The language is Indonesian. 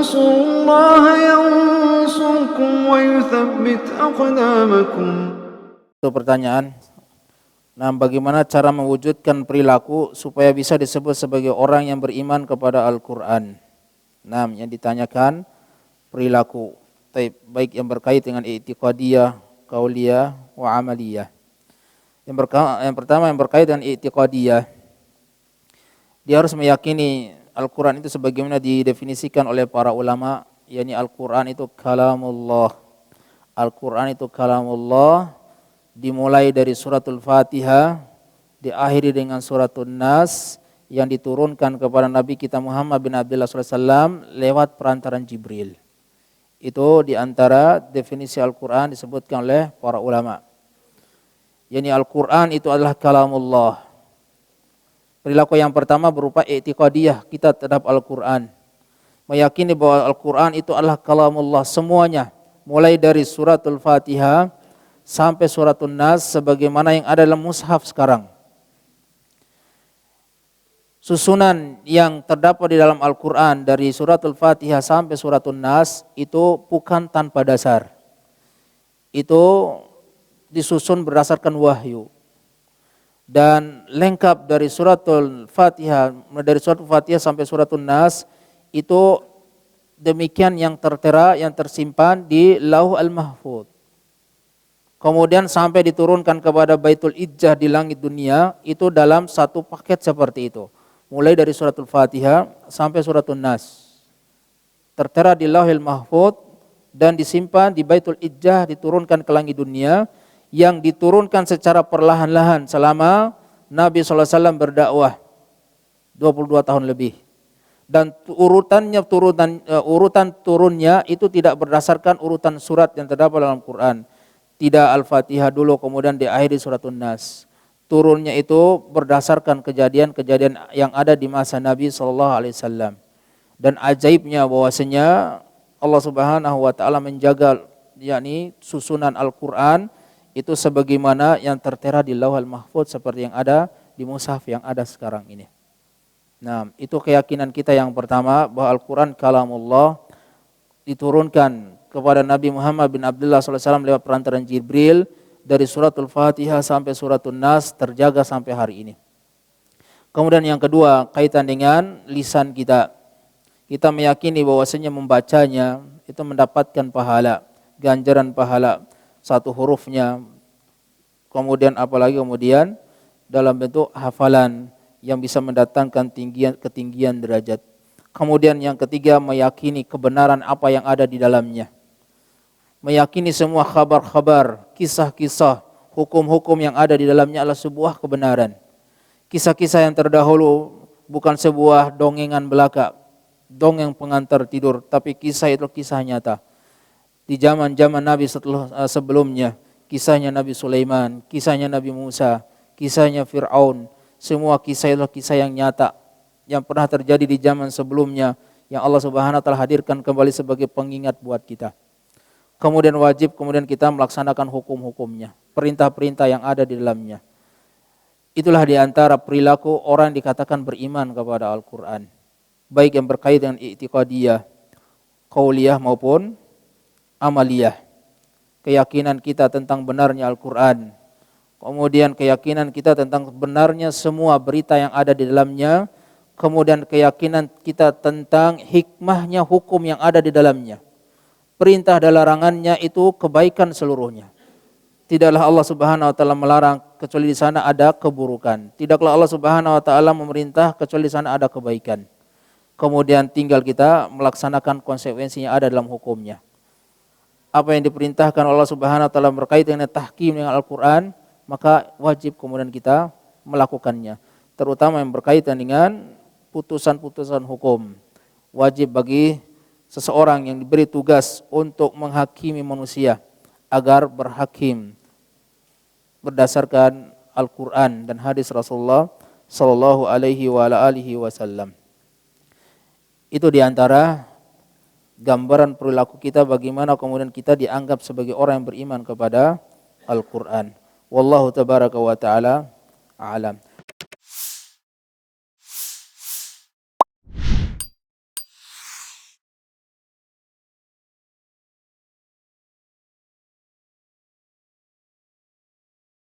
تنصروا الله ينصركم ويثبت أقدامكم. Itu pertanyaan. Nah, bagaimana cara mewujudkan perilaku supaya bisa disebut sebagai orang yang beriman kepada Al-Quran? Nah, yang ditanyakan perilaku, baik yang berkait dengan i'tiqadiyah, qauliyah, wa amaliyah. Yang pertama yang berkait dengan i'tiqadiyah, dia harus meyakini Al-Quran itu sebagaimana didefinisikan oleh para ulama, yakni Al-Quran itu kalamullah. Al-Quran itu kalamullah, dimulai dari suratul Fatihah, diakhiri dengan suratul Nas yang diturunkan kepada Nabi kita Muhammad bin Abdullah SAW lewat perantaran Jibril. Itu diantara definisi Al-Quran disebutkan oleh para ulama. Yani Al-Quran itu adalah kalamullah. Perilaku yang pertama berupa i'tiqadiyah kita terhadap Al-Quran. Meyakini bahwa Al-Quran itu adalah kalamullah semuanya, mulai dari suratul Fatihah sampai suratul Nas sebagaimana yang ada dalam mushaf sekarang. Susunan yang terdapat di dalam Al-Quran dari suratul Fatihah sampai suratul Nas itu bukan tanpa dasar. Itu disusun berdasarkan wahyu. Dan lengkap dari suratul Fatihah, dari suratul Fatihah sampai suratul Nas itu demikian yang tertera, yang tersimpan di Lauh Al-Mahfuz. Kemudian sampai diturunkan kepada Baitul Izzah di langit dunia, itu dalam satu paket seperti itu. Mulai dari suratul Fatihah sampai suratul Nas. Tertera di Lauhil Mahfuz dan disimpan di Baitul Izzah, diturunkan ke langit dunia, yang diturunkan secara perlahan-lahan selama Nabi SAW berdakwah 22 tahun lebih. Dan urutan turunnya itu tidak berdasarkan urutan surat yang terdapat dalam Quran. Tidak Al-Fatihah dulu kemudian diakhiri suratul Nas. Turunnya itu berdasarkan kejadian-kejadian yang ada di masa Nabi SAW. Dan ajaibnya bahwasanya Allah Subhanahu wa taala menjaga yakni susunan Al-Quran itu sebagaimana yang tertera di Lauhul Mahfuz seperti yang ada di mushaf yang ada sekarang ini. Nah, itu keyakinan kita yang pertama bahwa Al-Quran kalamullah diturunkan kepada Nabi Muhammad bin Abdullah SAW lewat perantaran Jibril dari suratul Fatihah sampai suratul Nas, terjaga sampai hari ini. Kemudian yang kedua, kaitan dengan lisan kita. Kita meyakini bahwasanya membacanya itu mendapatkan pahala, ganjaran pahala satu hurufnya. Kemudian apalagi kemudian dalam bentuk hafalan yang bisa mendatangkan ketinggian derajat. Kemudian yang ketiga, meyakini kebenaran apa yang ada di dalamnya. Meyakini semua kabar-kabar, kisah-kisah, hukum-hukum yang ada di dalamnya adalah sebuah kebenaran. Kisah-kisah yang terdahulu bukan sebuah dongengan belaka, dongeng pengantar tidur, tapi kisah itu kisah nyata. Di zaman-zaman Nabi sebelumnya, kisahnya Nabi Sulaiman, kisahnya Nabi Musa, kisahnya Fir'aun, semua kisah itu kisah yang nyata yang pernah terjadi di zaman sebelumnya yang Allah Subhanahu wa taala hadirkan kembali sebagai pengingat buat kita. Kemudian wajib kita melaksanakan hukum-hukumnya, perintah-perintah yang ada di dalamnya. Itulah diantara perilaku orang yang dikatakan beriman kepada Al-Quran. Baik yang berkaitan dengan i'tiqadiyah, qauliyah maupun amaliyah. Keyakinan kita tentang benarnya Al-Quran. Kemudian keyakinan kita tentang benarnya semua berita yang ada di dalamnya. Kemudian keyakinan kita tentang hikmahnya hukum yang ada di dalamnya. Perintah dan larangannya itu kebaikan seluruhnya. Tidaklah Allah Subhanahu wa taala melarang kecuali di sana ada keburukan. Tidaklah Allah Subhanahu wa taala memerintah kecuali di sana ada kebaikan. Kemudian tinggal kita melaksanakan konsekuensi yang ada dalam hukumnya. Apa yang diperintahkan Allah Subhanahu wa taala berkaitan dengan tahkim dengan Al-Qur'an, maka wajib kemudian kita melakukannya. Terutama yang berkaitan dengan putusan-putusan hukum. Wajib bagi seseorang yang diberi tugas untuk menghakimi manusia agar berhakim berdasarkan Al-Quran dan hadis Rasulullah Sallallahu Alaihi Wasallam. Itu diantara gambaran perilaku kita bagaimana kemudian kita dianggap sebagai orang yang beriman kepada Al-Quran. Wallahu tabaraka wa ta'ala a'lam.